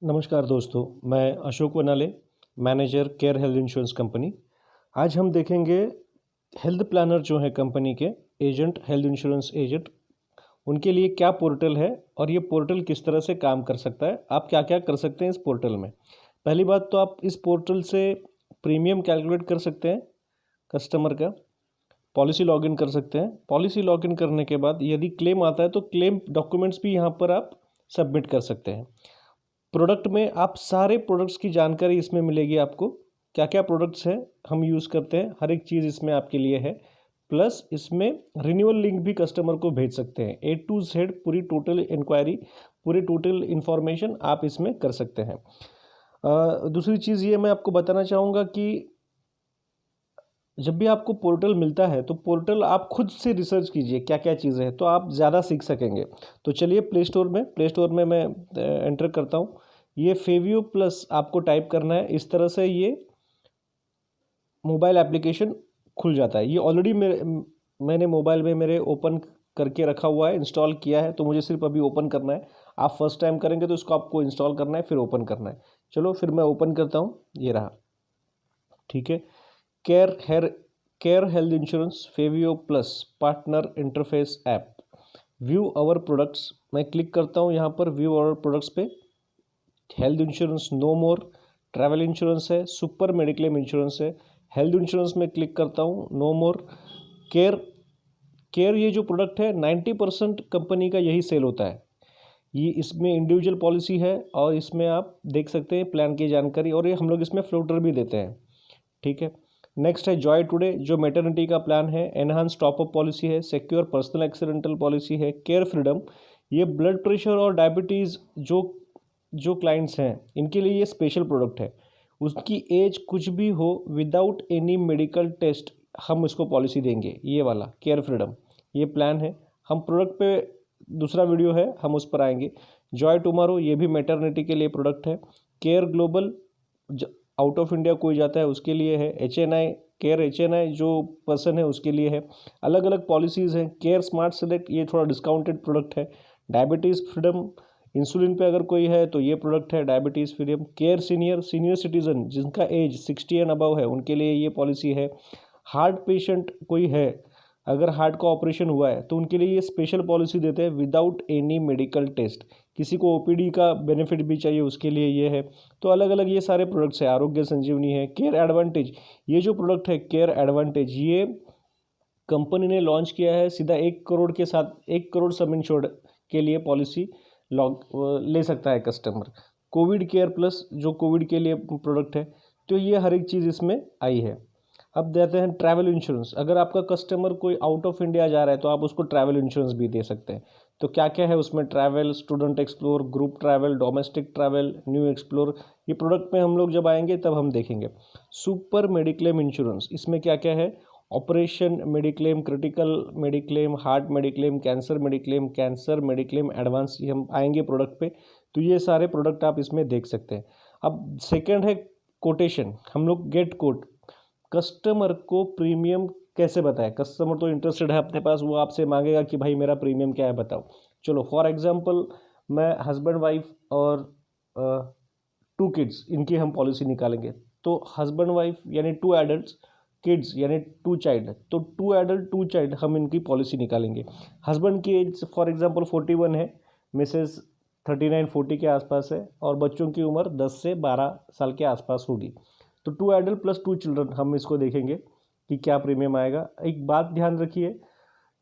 नमस्कार दोस्तों, मैं Ashok Wanale, manager care health insurance company. आज हम देखेंगे हेल्थ प्लानर जो है कंपनी के एजेंट, हेल्थ इंश्योरेंस एजेंट, उनके लिए क्या पोर्टल है और ये पोर्टल किस तरह से काम कर सकता है। आप क्या क्या कर सकते हैं इस पोर्टल में। पहली बात तो आप इस पोर्टल से प्रीमियम कैलकुलेट कर सकते हैं कस्टमर का, पॉलिसी लॉगिन कर सकते हैं। पॉलिसी लॉगिन करने के बाद यदि क्लेम आता है तो क्लेम डॉक्यूमेंट्स भी यहाँ पर आप सबमिट कर सकते हैं। प्रोडक्ट में आप सारे प्रोडक्ट्स की जानकारी इसमें मिलेगी आपको, क्या क्या प्रोडक्ट्स हैं हम यूज़ करते हैं, हर एक चीज़ इसमें आपके लिए है। प्लस इसमें रिन्यूअल लिंक भी कस्टमर को भेज सकते हैं। ए टू जेड पूरी टोटल इंक्वायरी, पूरी टोटल इन्फॉर्मेशन आप इसमें कर सकते हैं। दूसरी चीज़ ये मैं आपको बताना चाहूँगा कि जब भी आपको पोर्टल मिलता है तो पोर्टल आप खुद से रिसर्च कीजिए क्या क्या चीज़ें हैं, तो आप ज़्यादा सीख सकेंगे। तो चलिए प्ले स्टोर में मैं एंटर करता हूँ। ये फेवियो प्लस आपको टाइप करना है, इस तरह से ये मोबाइल एप्लीकेशन खुल जाता है। ये ऑलरेडी मैंने मोबाइल में मेरे ओपन करके रखा हुआ है, इंस्टॉल किया है, तो मुझे सिर्फ अभी ओपन करना है। आप फर्स्ट टाइम करेंगे तो इसको आपको इंस्टॉल करना है, फिर ओपन करना है। चलो फिर मैं ओपन करता हूँ, ये रहा। ठीक है, care hair care health insurance Faveo plus partner interface app, view our products. मैं क्लिक करता हूँ यहाँ पर व्यू आवर प्रोडक्ट्स पे। Health insurance no more, travel insurance है, सुपर मेडिक्लेम इंश्योरेंस है। हेल्थ इंश्योरेंस में क्लिक करता हूँ, नो मोर। केयर केयर ये जो प्रोडक्ट है 90% कंपनी का यही सेल होता है। ये इसमें इंडिविजुअल पॉलिसी है और इसमें आप देख सकते हैं प्लान की जानकारी, और ये हम लोग इसमें फ्लोटर भी देते हैं। ठीक है, नेक्स्ट है जॉय टुडे, जो मैटरनिटी का प्लान है। एनहांस टॉपअप पॉलिसी है। सिक्योर पर्सनल एक्सीडेंटल पॉलिसी है। केयर फ्रीडम, ये ब्लड प्रेशर और डायबिटीज़ जो जो क्लाइंट्स हैं इनके लिए ये स्पेशल प्रोडक्ट है। उसकी एज कुछ भी हो, विदाउट एनी मेडिकल टेस्ट हम इसको पॉलिसी देंगे। ये वाला केयर फ्रीडम ये प्लान है। हम प्रोडक्ट पे दूसरा वीडियो है, हम उस पर आएंगे। जॉय टुमारो, ये भी मैटरनिटी के लिए प्रोडक्ट है। Care global, out of India कोई जाता है उसके लिए है। HNI केयर, HNI जो पर्सन है उसके लिए है। अलग अलग पॉलिसीज़ हैं। केयर स्मार्ट सेलेक्ट, ये थोड़ा डिस्काउंटेड प्रोडक्ट है। डायबिटीज़ फ्रीडम, इंसुलिन पे अगर कोई है तो ये प्रोडक्ट है diabetes freedom. Care senior, senior citizen जिनका एज 60 एंड अबव है उनके लिए ये पॉलिसी है। हार्ट पेशेंट कोई है, अगर हार्ट का ऑपरेशन हुआ है तो उनके लिए ये स्पेशल पॉलिसी देते हैं विदाउट एनी मेडिकल टेस्ट। किसी को OPD का बेनिफिट भी चाहिए उसके लिए ये है। तो अलग अलग ये सारे प्रोडक्ट्स हैं। आरोग्य संजीवनी है। केयर एडवांटेज, ये जो प्रोडक्ट है केयर एडवांटेज, ये कंपनी ने लॉन्च किया है सीधा 1 करोड़ के साथ। 1 करोड़ सम इंश्योर्ड के लिए पॉलिसी लॉन्च ले सकता है कस्टमर। कोविड केयर प्लस, जो कोविड के लिए प्रोडक्ट है, तो ये हर एक चीज़ इसमें आई है। अब देते हैं ट्रैवल इंश्योरेंस। अगर आपका कस्टमर कोई आउट ऑफ इंडिया जा रहा है तो आप उसको ट्रैवल इंश्योरेंस भी दे सकते हैं। तो क्या क्या है उसमें, travel, student explore, group travel, domestic travel, new explore, ये प्रोडक्ट में हम लोग जब आएंगे तब हम देखेंगे। सुपर मेडिक्लेम इंश्योरेंस, इसमें क्या क्या है, operation mediclaim, critical mediclaim, heart mediclaim, cancer mediclaim advance, ये हम आएंगे प्रोडक्ट पे। तो ये सारे प्रोडक्ट आप इसमें देख सकते हैं। अब सेकंड है कोटेशन, हम लोग गेट कोट। कस्टमर को प्रीमियम कैसे बताएं, कस्टमर तो इंटरेस्टेड है अपने पास, वो आपसे मांगेगा कि भाई मेरा प्रीमियम क्या है बताओ। चलो फॉर एग्जांपल, मैं हस्बैंड वाइफ और 2 किड्स, इनकी हम पॉलिसी निकालेंगे। तो हस्बैंड वाइफ यानी 2 एडल्ट, किड्स यानी 2 चाइल्ड, तो 2 एडल्ट 2 चाइल्ड हम इनकी पॉलिसी निकालेंगे। हस्बैंड की एज फॉर एग्जांपल 41 है, मिसेस 39-40 के आसपास है, और बच्चों की उम्र 10 से 12 साल के आसपास होगी। तो 2 एडल्ट प्लस 2 चिल्ड्रन हम इसको देखेंगे कि क्या प्रीमियम आएगा। एक बात ध्यान रखिए,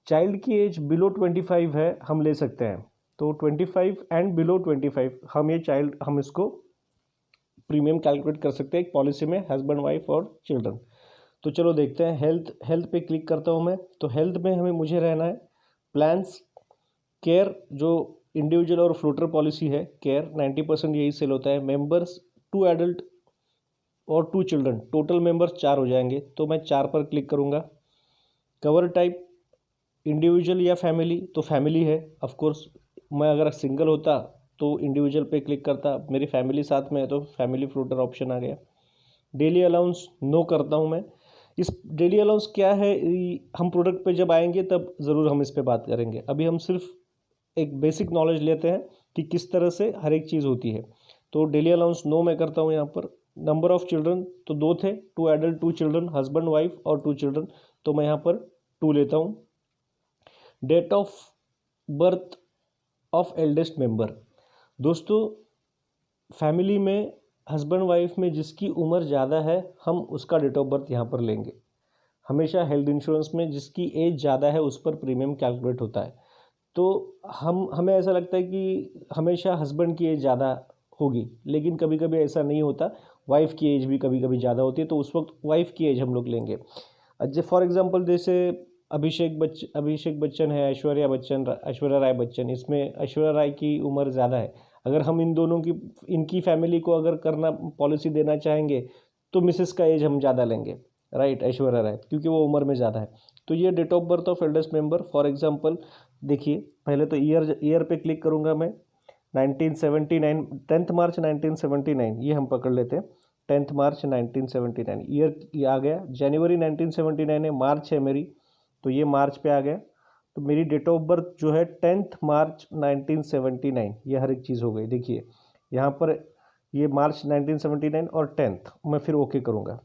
चाइल्ड की एज बिलो 25 है हम ले सकते हैं। तो 25 एंड बिलो 25 हम ये चाइल्ड, हम इसको प्रीमियम कैलकुलेट कर सकते हैं एक पॉलिसी में, हस्बैंड वाइफ और चिल्ड्रन। तो चलो देखते हैं। हेल्थ हेल्थ पे क्लिक करता हूँ मैं। तो हेल्थ में मुझे रहना है प्लान्स। केयर जो इंडिविजुअल और फ्लोटर पॉलिसी है, केयर 90% यही सेल होता है। मेंबर्स 2 एडल्ट और 2 चिल्ड्रन, टोटल मेंबर्स 4 हो जाएंगे, तो मैं 4 पर क्लिक करूँगा। कवर टाइप इंडिविजुअल या फैमिली, तो फैमिली है ऑफ कोर्स। मैं अगर सिंगल होता तो इंडिविजुअल पे क्लिक करता, मेरी फैमिली साथ में है तो फैमिली फ्लोटर ऑप्शन आ गया। डेली अलाउंस नो करता हूँ मैं। इस डेली अलाउंस क्या है, हम प्रोडक्ट पे जब आएंगे तब ज़रूर हम इस पे बात करेंगे। अभी हम सिर्फ एक बेसिक नॉलेज लेते हैं कि किस तरह से हर एक चीज़ होती है। तो डेली अलाउंस नो मैं करता हूँ यहाँ पर। नंबर ऑफ चिल्ड्रन तो 2 थे, 2 एडल्ट 2 चिल्ड्रन, हस्बैंड वाइफ और 2 चिल्ड्रन, तो मैं यहाँ पर 2 लेता हूँ। Date of birth of eldest member, दोस्तों फैमिली में हस्बैंड वाइफ में जिसकी उम्र ज़्यादा है हम उसका डेट ऑफ बर्थ यहाँ पर लेंगे। हमेशा हेल्थ इंश्योरेंस में जिसकी एज ज़्यादा है उस पर प्रीमियम कैलकुलेट होता है। तो हमें ऐसा लगता है कि हमेशा हस्बैंड की एज ज़्यादा होगी, लेकिन कभी कभी ऐसा नहीं होता, वाइफ की एज भी कभी कभी ज़्यादा होती है, तो उस वक्त वाइफ की एज हम लोग लेंगे। फॉर एग्जांपल जैसे अभिषेक बच्चन है, ऐश्वर्या राय बच्चन, इसमें ऐश्वर्या राय की उम्र ज़्यादा है। अगर हम इनकी फैमिली को अगर करना पॉलिसी देना चाहेंगे तो मिसेस का एज हम ज़्यादा लेंगे, राइट, ऐश्वर्या राय, क्योंकि वो उम्र में ज़्यादा है। तो ये date of birth of eldest member. For example देखिए, पहले तो ईयर पे क्लिक करूँगा मैं। 1979, 10 मार्च 1979 ये हम पकड़ लेते हैं। 10 मार्च 1979 ईयर ये आ गया। जनवरी 1979 है, मार्च है मेरी, तो ये मार्च पे आ गया। तो मेरी डेट ऑफ बर्थ जो है 10 मार्च 1979, ये हर एक चीज़ हो गई। देखिए यहाँ पर ये मार्च 1979 और 10th, मैं फिर ओके करूँगा।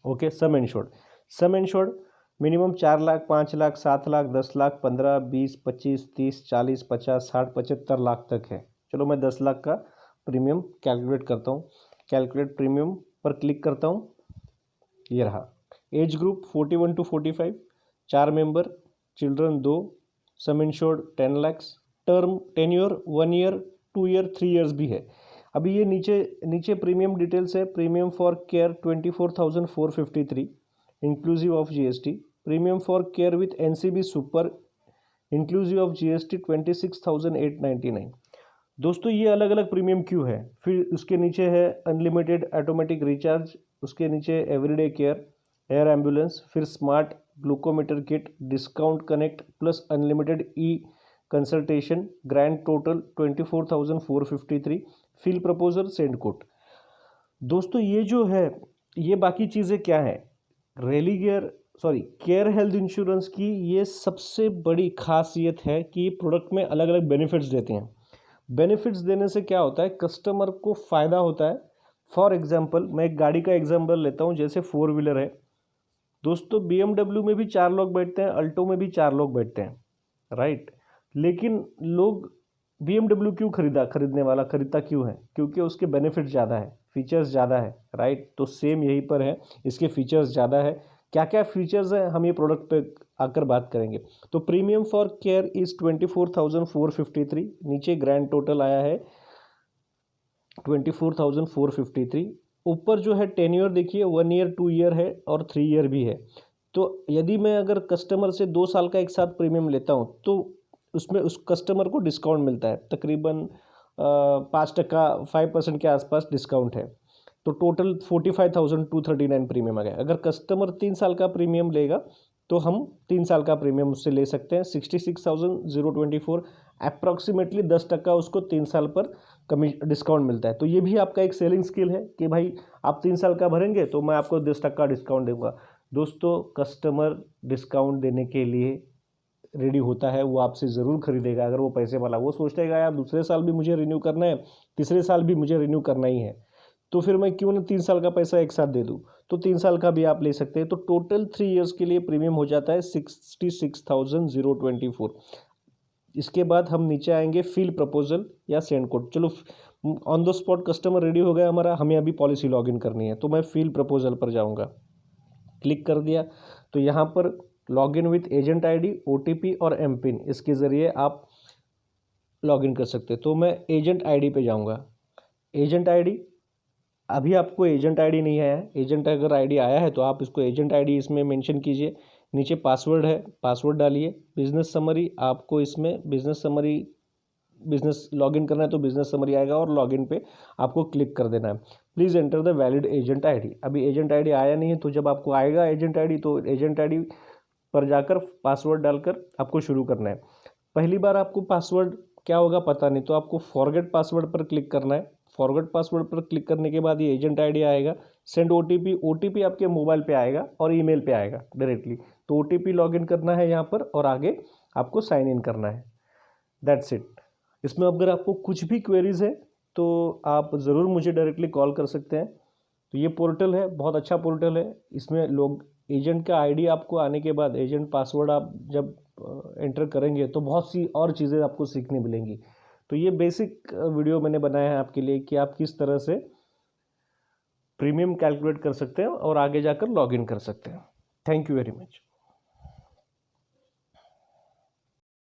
ओके, सम इंश्योर्ड मिनिमम 4 लाख, 5 लाख, 7 लाख, 10 लाख, 15, 20, 25, 30, 40, 50, 60, 75 लाख तक है। चलो मैं 10 लाख का प्रीमियम कैलकुलेट करता हूँ। कैलकुलेट प्रीमियम पर क्लिक करता हूँ, ये रहा। Age group 41 to 45, 4 member, children 2, some insured 10 lakhs, term tenure 1 year, 2 year, 3 years भी है। अभी ये नीचे प्रीमियम डिटेल्स है। Premium for care 24,453 inclusive of GST. Premium for care with NCB super inclusive of GST 26,899। दोस्तों ये अलग अलग प्रीमियम क्यों है? फिर उसके नीचे है अनलिमिटेड ऑटोमेटिक रिचार्ज, उसके नीचे एवरीडे केयर, एयर एम्बुलेंस, फिर smart glucometer kit, discount connect plus unlimited E consultation, grand total 24,453, fill proposal, send quote. दोस्तों ये जो है, ये बाकी चीज़ें क्या है, केयर हेल्थ इंश्योरेंस की ये सबसे बड़ी खासियत है कि प्रोडक्ट में अलग अलग बेनिफिट्स देते हैं। बेनिफिट्स देने से क्या होता है, कस्टमर को फ़ायदा होता है। फॉर एग्जांपल मैं एक गाड़ी का एग्जांपल लेता हूँ, जैसे 4 व्हीलर है दोस्तों, BMW में भी 4 लोग बैठते हैं, अल्टो में भी 4 लोग बैठते हैं, राइट। लेकिन लोग BMW क्यों खरीदने वाला खरीदता क्यों है? क्योंकि उसके बेनिफिट ज़्यादा है, फीचर्स ज़्यादा है, राइट। तो सेम यहीं पर है, इसके फीचर्स ज़्यादा है। क्या क्या फीचर्स हैं हम ये प्रोडक्ट पे आकर बात करेंगे। तो प्रीमियम फॉर केयर इज़ 24,453, नीचे ग्रैंड टोटल आया है 24,453। ऊपर जो है टेन्योर देखिए, 1 ईयर, 2 ईयर है और 3 ईयर भी है। तो यदि मैं अगर कस्टमर से 2 साल का एक साथ प्रीमियम लेता हूँ तो उसमें उस कस्टमर को डिस्काउंट मिलता है, तकरीबन 5% 5% के आसपास डिस्काउंट है। तो टोटल 45,239 प्रीमियम आ गया। अगर कस्टमर 3 साल का प्रीमियम लेगा तो हम 3 साल का प्रीमियम उससे ले सकते हैं, 66,024, अप्रॉक्सीमेटली 10% उसको 3 साल पर डिस्काउंट मिलता है। तो ये भी आपका एक सेलिंग स्किल है कि भाई आप 3 साल का भरेंगे तो मैं आपको 10% डिस्काउंट दूंगा। दोस्तों कस्टमर डिस्काउंट देने के लिए रेडी होता है, वो आपसे ज़रूर खरीदेगा अगर वो पैसे वाला। वो सोचेगा यार दूसरे साल भी मुझे रिन्यू करना है, तीसरे साल भी मुझे रिन्यू करना ही है, तो फिर मैं क्यों ना 3 साल का पैसा एक साथ दे दूँ। तो 3 साल का भी आप ले सकते हैं। तो टोटल 3 ईयर्स के लिए प्रीमियम हो जाता है 66,024। इसके बाद हम नीचे आएंगे फिल प्रपोजल या सेंड कोड। चलो on the spot customer ready हो गया हमारा, हमें अभी पॉलिसी लॉगिन करनी है, तो मैं फिल प्रपोजल पर जाऊंगा, क्लिक कर दिया। तो यहाँ पर login with agent ID, OTP और एमपिन, इसके ज़रिए आप लॉगिन कर सकते हैं। तो मैं एजेंट आईडी पे जाऊँगा। एजेंट आईडी, अभी आपको एजेंट आईडी नहीं आया है। एजेंट अगर आईडी आया है तो आप इसको एजेंट आईडी इसमें मेंशन कीजिए। नीचे पासवर्ड है, पासवर्ड डालिए। बिजनेस समरी, आपको इसमें बिजनेस लॉगिन करना है तो बिजनेस समरी आएगा और लॉगिन पे आपको क्लिक कर देना है। Please enter the valid agent ID. अभी एजेंट आईडी आया नहीं है, तो जब आपको आएगा एजेंट आईडी तो एजेंट आईडी पर जाकर पासवर्ड डालकर आपको शुरू करना है। पहली बार आपको पासवर्ड क्या होगा पता नहीं, तो आपको फॉरगेट पासवर्ड पर क्लिक करना है। फॉरगेट पासवर्ड पर क्लिक करने के बाद ये एजेंट आईडी आएगा। सेंड ओटीपी, ओटीपी आपके मोबाइल पे आएगा और ईमेल पे आएगा डायरेक्टली। तो ओटीपी लॉगिन करना है यहाँ पर और आगे आपको साइन इन करना है। That's it. इसमें अगर आपको कुछ भी क्वेरीज है तो आप ज़रूर मुझे डायरेक्टली कॉल कर सकते हैं। तो ये पोर्टल है, बहुत अच्छा पोर्टल है। इसमें लोग एजेंट का आईडी आपको आने के बाद एजेंट पासवर्ड आप जब एंटर करेंगे तो बहुत सी और चीज़ें आपको सीखने मिलेंगी। तो ये बेसिक वीडियो मैंने बनाया है आपके लिए कि आप किस तरह से प्रीमियम कैलकुलेट कर सकते हैं और आगे जाकर लॉगिन कर सकते हैं। Thank you very much.